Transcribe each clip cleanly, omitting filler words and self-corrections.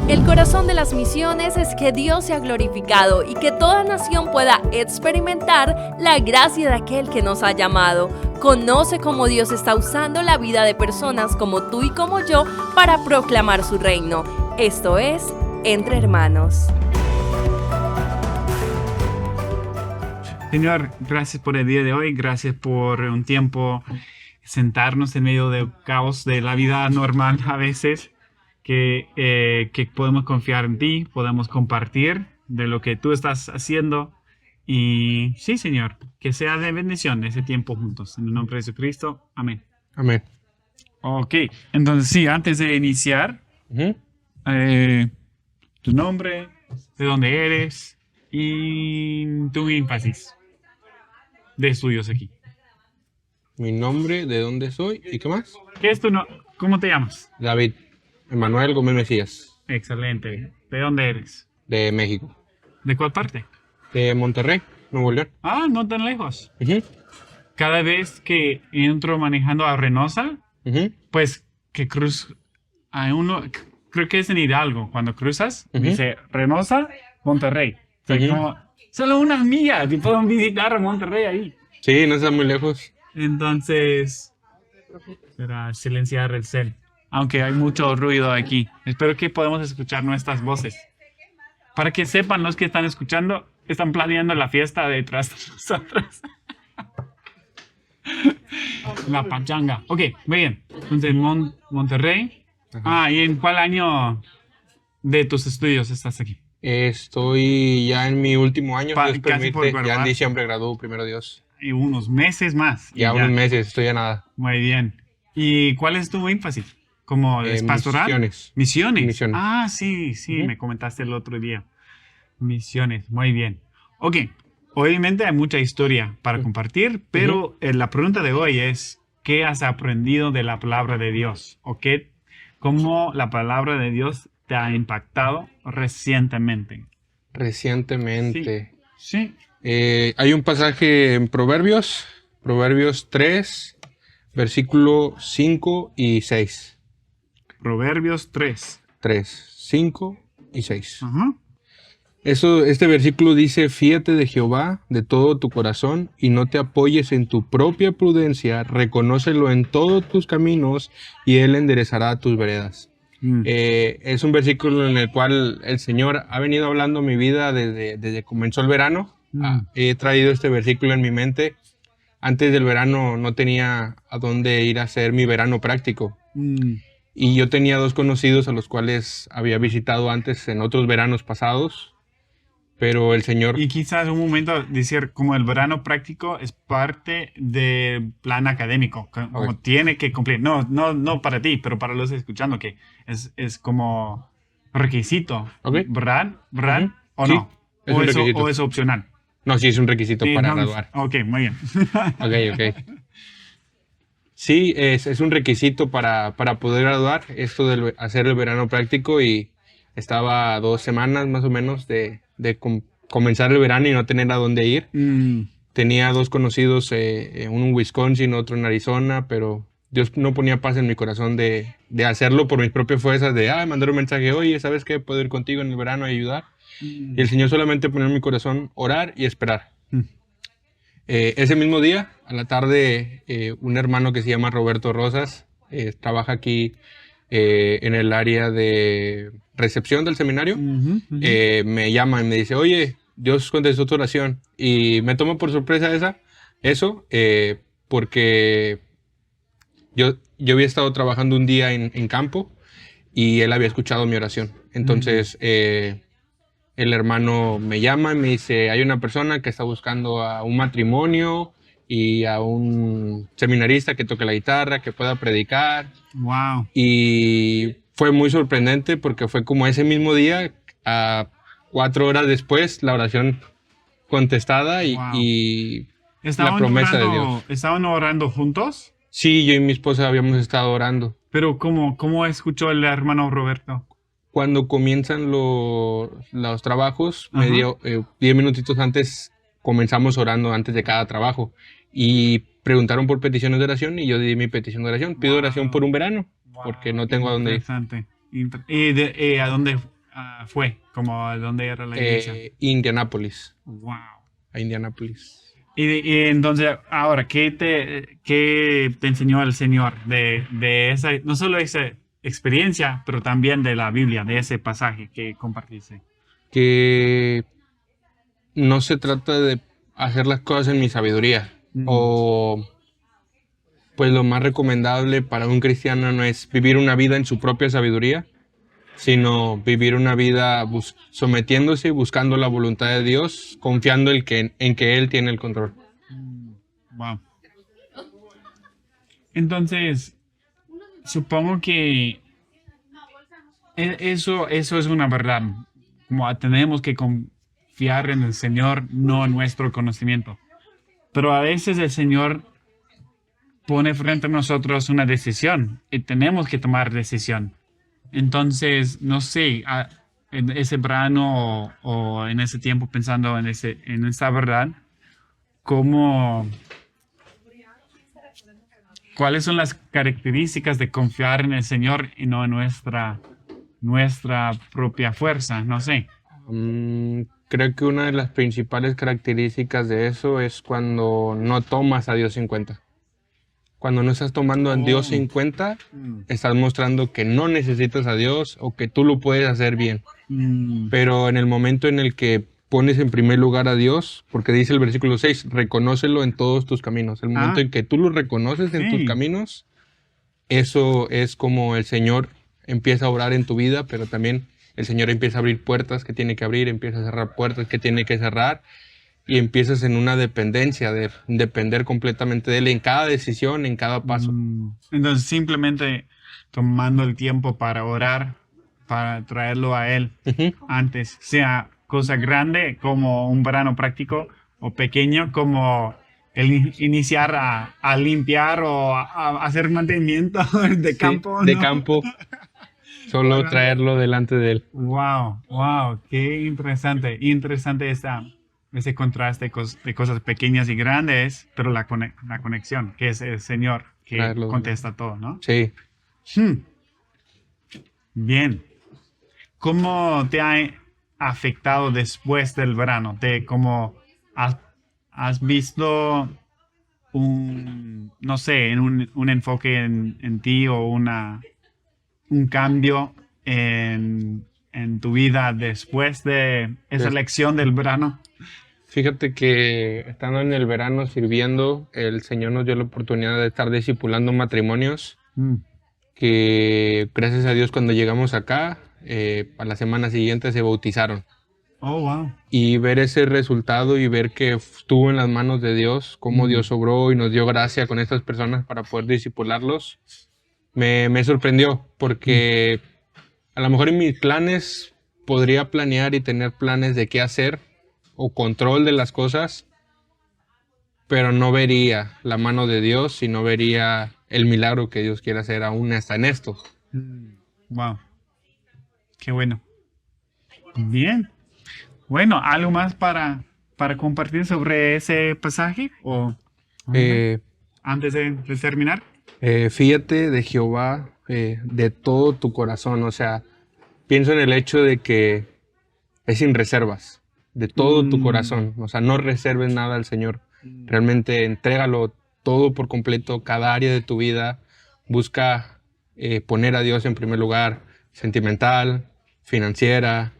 El corazón de las misiones es que Dios sea glorificado y que toda nación pueda experimentar la gracia de aquel que nos ha llamado. Conoce cómo Dios está usando la vida de personas como tú y como yo para proclamar su reino. Esto es Entre Hermanos. Señor, gracias por el día de hoy, gracias por un tiempo sentarnos en medio del caos de la vida normal a veces, que podemos confiar en ti, podemos compartir de lo que tú estás haciendo. Y sí, Señor, que sea de bendición ese tiempo juntos. En el nombre de Jesucristo, amén. Amén. Ok, entonces sí, antes de iniciar, tu nombre, de dónde eres y tu énfasis de estudios aquí. Mi nombre, de dónde soy y qué más. ¿Qué es tu ¿Cómo te llamas? David Emanuel Gómez Mesías, Excelente. ¿De dónde eres? de México. ¿De cuál parte? De Monterrey, Nuevo León. Ah, no tan lejos. Ujú, Cada vez que entro manejando a Reynosa, ujú, pues que a uno, creo que es en Hidalgo, cuando cruzas, Ujú. dice Reynosa, Monterrey. O sea, Ujú. como, solo unas millas y puedo visitar a Monterrey ahí. Sí, no está muy lejos. Entonces, para silenciar el cel. Aunque hay mucho ruido aquí. Espero que podamos escuchar nuestras voces. Para que sepan los que están escuchando, están planeando la fiesta detrás de nosotros. La pachanga. Ok, muy bien. Entonces, Monterrey. Ajá. ¿Y en cuál año de tus estudios estás aquí? Estoy ya en mi último año, si Dios Casi por permite. Ya en graduar. diciembre gradúo, primero Dios. Y unos meses más. y Ya unos meses, estoy a nada. Muy bien. ¿Y cuál es tu énfasis? ¿Como es pastoral? Misiones. Misiones. Misiones. Ah, sí, Ujú. me comentaste el otro día. Misiones, muy bien. Ok, obviamente hay mucha historia para compartir, pero la pregunta de hoy es, ¿qué has aprendido de la palabra de Dios? ¿O cómo la palabra de Dios te ha impactado recientemente? Recientemente. Sí. Hay un pasaje en Proverbios 3, versículo 5 y 6. Proverbios 3. 5 y 6. Ajá. Este versículo dice: fíate de Jehová de todo tu corazón y no te apoyes en tu propia prudencia, reconócelo en todos tus caminos y él enderezará tus veredas. Es un versículo en el cual el Señor ha venido hablando mi vida desde que comenzó el verano. He traído este versículo en mi mente. Antes del verano no tenía a dónde ir a hacer mi verano práctico. Y yo tenía 2 conocidos a los cuales había visitado antes en otros veranos pasados. Pero el Señor... Y quizás un momento decir, como el verano práctico es parte del plan académico, como Ok. tiene que cumplir. No para ti, pero para los escuchando, que es como requisito. Ok. ¿Verdad? Ujú. ¿O Sí, no? es un requisito. ¿O es opcional? No, sí es un requisito Sí, para no, graduar. Ok, muy bien. Ok. Sí, es un requisito para poder graduar, esto de hacer el verano práctico, y estaba a 2 semanas más o menos de comenzar el verano y no tener a dónde ir. Tenía 2 conocidos, uno en Wisconsin, otro en Arizona, pero Dios no ponía paz en mi corazón de hacerlo por mis propias fuerzas, de mandar un mensaje: oye, ¿sabes qué? Puedo ir contigo en el verano y ayudar. Y el Señor solamente ponía en mi corazón orar y esperar. Ese mismo día, a la tarde, un hermano que se llama Roberto Rosas, trabaja aquí en el área de recepción del seminario. Me llama y me dice: oye, Dios contestó tu oración. Y me tomó por sorpresa eso, porque yo había estado trabajando un día en campo y él había escuchado mi oración. Entonces, el hermano me llama y me dice: hay una persona que está buscando a un matrimonio y a un seminarista que toque la guitarra, que pueda predicar. Wow. Y fue muy sorprendente porque fue como ese mismo día, a 4 horas después, la oración contestada y la promesa de Dios. ¿Estaban orando juntos? Sí, yo y mi esposa habíamos estado orando. Pero ¿cómo escuchó el hermano Roberto? Cuando comienzan los trabajos, Ajá. 10 minutitos antes comenzamos orando antes de cada trabajo. Y preguntaron por peticiones de oración y yo di mi petición de oración. Pido oración por un verano, porque no tengo a dónde ir. Interesante. ¿Y a dónde fue? Como dónde era la iglesia. Indianápolis. Wow. A Indianápolis. Y entonces, ahora, ¿qué te enseñó el Señor de esa, no solo esa experiencia, pero también de la Biblia, de ese pasaje que compartiste? Que no se trata de hacer las cosas en mi sabiduría. O pues lo más recomendable para un cristiano no es vivir una vida en su propia sabiduría, sino vivir una vida sometiéndose y buscando la voluntad de Dios, confiando en que Él tiene el control. Wow. Entonces, supongo que eso es una verdad. Como tenemos que confiar en el Señor, no en nuestro conocimiento. Pero a veces el Señor pone frente a nosotros una decisión y tenemos que tomar decisión. Entonces, no sé, en ese verano o en ese tiempo pensando en esa verdad, ¿cuáles son las características de confiar en el Señor y no en nuestra propia fuerza? No sé. Creo que una de las principales características de eso es cuando no tomas a Dios en cuenta. Cuando no estás tomando a Dios en cuenta, estás mostrando que no necesitas a Dios o que tú lo puedes hacer bien. Pero en el momento en el que pones en primer lugar a Dios, porque dice el versículo 6, reconócelo en todos tus caminos. El momento en que tú lo reconoces en tus caminos, eso es como el Señor empieza a obrar en tu vida, pero también el Señor empieza a abrir puertas que tiene que abrir, empieza a cerrar puertas que tiene que cerrar. Y empiezas en una dependencia, de depender completamente de Él en cada decisión, en cada paso. Entonces, simplemente tomando el tiempo para orar, para traerlo a Él antes, sea cosa grande como un verano práctico o pequeño como el iniciar a limpiar o a hacer mantenimiento de campo. De campo. Solo traerlo delante de Él. Wow, qué interesante. Interesante ese contraste de cosas pequeñas y grandes, pero la conexión, que es el Señor que contesta todo, ¿no? Sí. Bien. ¿Cómo te ha afectado después del verano? ¿Cómo has visto no sé, un enfoque en ti o un cambio en tu vida después de esa lección del verano? Fíjate que estando en el verano sirviendo, el Señor nos dio la oportunidad de estar discipulando matrimonios, que gracias a Dios cuando llegamos acá, a la semana siguiente se bautizaron. Oh, wow. Y ver ese resultado y ver que estuvo en las manos de Dios, cómo Dios obró y nos dio gracia con estas personas para poder discipularlos, me sorprendió, porque a lo mejor en mis planes podría planear y tener planes de qué hacer o control de las cosas, pero no vería la mano de Dios y no vería el milagro que Dios quiere hacer aún hasta en esto. Wow. Qué bueno. Bien. Bueno, ¿algo más para compartir sobre ese pasaje? Antes de terminar. Fíjate de Jehová de todo tu corazón. O sea, pienso en el hecho de que es sin reservas, de todo tu corazón. O sea, no reserves nada al Señor. Realmente entrégalo todo por completo, cada área de tu vida. Busca poner a Dios en primer lugar, sentimental, financiera,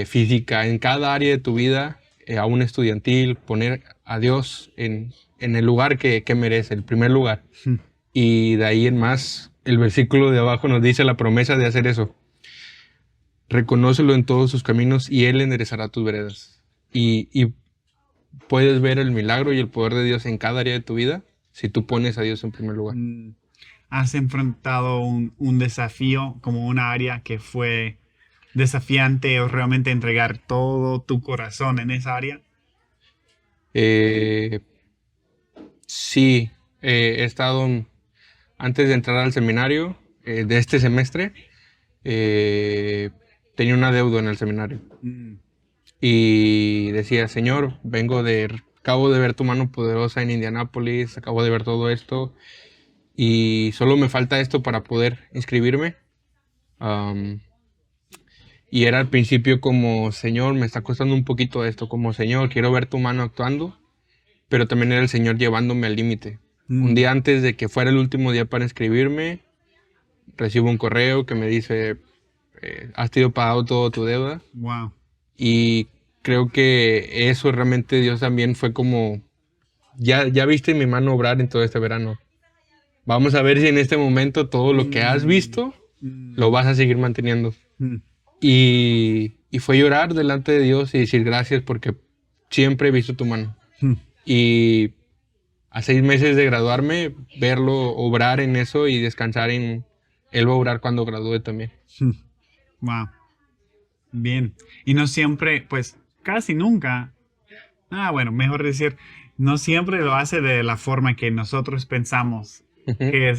física, en cada área de tu vida, aún estudiantil, poner a Dios en el lugar que merece, el primer lugar. Y de ahí en más, el versículo de abajo nos dice la promesa de hacer eso. Reconócelo en todos sus caminos y Él enderezará tus veredas. Y puedes ver el milagro y el poder de Dios en cada área de tu vida si tú pones a Dios en primer lugar. ¿Has enfrentado un desafío como una área que fue desafiante o realmente entregar todo tu corazón en esa área? Sí, he estado, antes de entrar al seminario de este semestre, tenía una deuda en el seminario. Y decía, Señor, acabo de ver tu mano poderosa en Indianápolis, acabo de ver todo esto y solo me falta esto para poder inscribirme. Y era al principio como, Señor, me está costando un poquito esto, como, Señor, quiero ver tu mano actuando, pero también era el Señor llevándome al límite. Un día antes de que fuera el último día para inscribirme, recibo un correo que me dice, has sido pagado toda tu deuda. Wow. Y creo que eso realmente Dios también fue como, ya viste mi mano obrar en todo este verano. Vamos a ver si en este momento todo lo que has visto lo vas a seguir manteniendo. Y fue llorar delante de Dios y decir gracias porque siempre he visto tu mano. Y a 6 meses de graduarme, verlo obrar en eso y descansar en Él va a obrar cuando gradúe también. Wow. Bien. Y no siempre, pues casi nunca, bueno, mejor decir, no siempre lo hace de la forma que nosotros pensamos que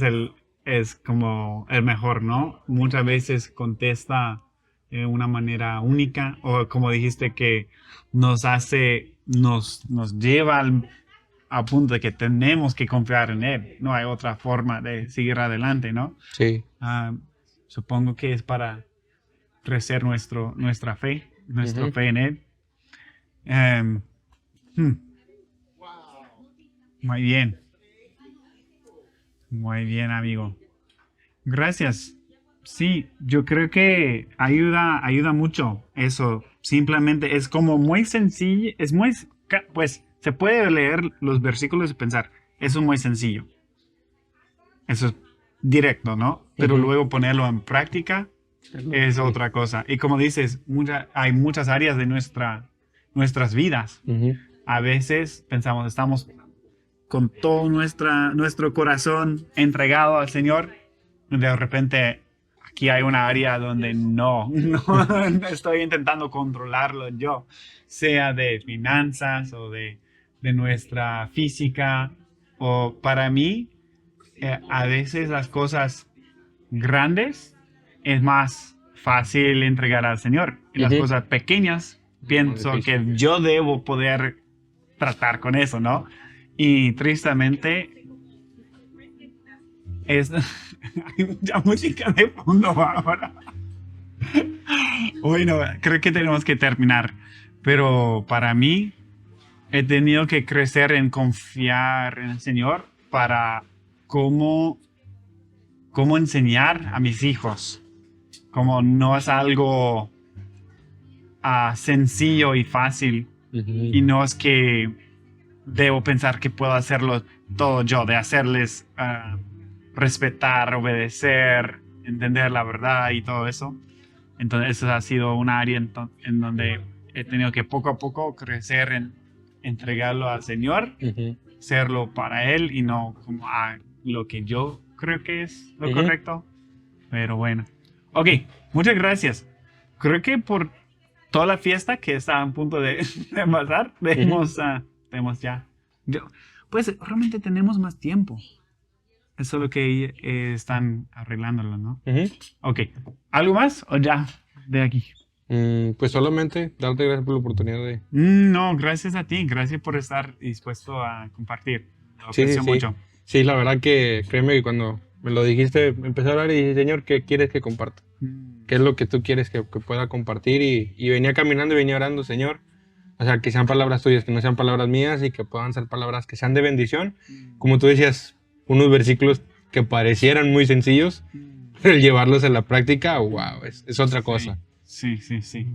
es como el mejor, ¿no? Muchas veces contesta de una manera única, o como dijiste, que nos lleva a punto de que tenemos que confiar en Él. No hay otra forma de seguir adelante, ¿no? Sí. Supongo que es para crecer nuestra fe en Él. Muy bien. Muy bien, amigo. Gracias. Sí, yo creo que ayuda mucho eso. Simplemente es como muy sencillo, pues se puede leer los versículos y pensar, eso es muy sencillo. Eso es directo, ¿no? Pero luego ponerlo en práctica es otra cosa. Y como dices, hay muchas áreas de nuestras vidas. A veces pensamos, estamos con todo nuestro corazón entregado al Señor. De repente, aquí hay una área donde no estoy intentando controlarlo yo, sea de finanzas o de nuestra física. O para mí, a veces las cosas grandes es más fácil entregar al Señor. Y las cosas pequeñas, pienso que yo debo poder tratar con eso, ¿no? Y tristemente, hay mucha música de fondo ahora. Bueno, creo que tenemos que terminar. Pero para mí, he tenido que crecer en confiar en el Señor para cómo enseñar a mis hijos. Como no es algo sencillo y fácil. Y no es que debo pensar que puedo hacerlo todo yo, de hacerles respetar, obedecer, entender la verdad y todo eso. Entonces, eso ha sido un área en donde he tenido que poco a poco crecer en entregarlo al Señor, serlo para Él y no como lo que yo creo que es lo correcto. Pero bueno. Ok, muchas gracias. Creo que por toda la fiesta que está a punto de pasar, vemos ya. Pues realmente tenemos más tiempo. Eso es lo que están arreglándolo, ¿no? Ok. ¿Algo más o ya de aquí? Pues solamente darte gracias por la oportunidad de... No, gracias a ti. Gracias por estar dispuesto a compartir. Lo aprecio mucho. Sí, la verdad que créeme que cuando me lo dijiste, empecé a hablar y dije, Señor, ¿qué quieres que comparta? ¿Qué es lo que tú quieres que pueda compartir? Y venía caminando y venía orando, Señor. O sea, que sean palabras tuyas, que no sean palabras mías y que puedan ser palabras que sean de bendición. Como tú decías, unos versículos que parecieran muy sencillos, pero el llevarlos a la práctica, wow, es otra cosa. Sí.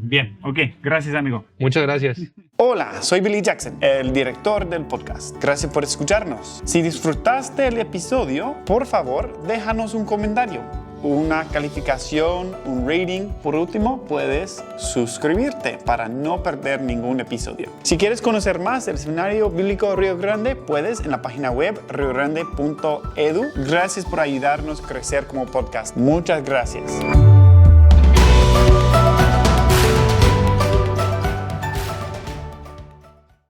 Bien, ok. Gracias, amigo. Muchas gracias. Hola, soy Billy Jackson, el director del podcast. Gracias por escucharnos. Si disfrutaste el episodio, por favor, déjanos un comentario, una calificación, un rating. Por último, puedes suscribirte para no perder ningún episodio. Si quieres conocer más del Seminario Bíblico Río Grande, puedes en la página web riogrande.edu. Gracias por ayudarnos a crecer como podcast. Muchas gracias.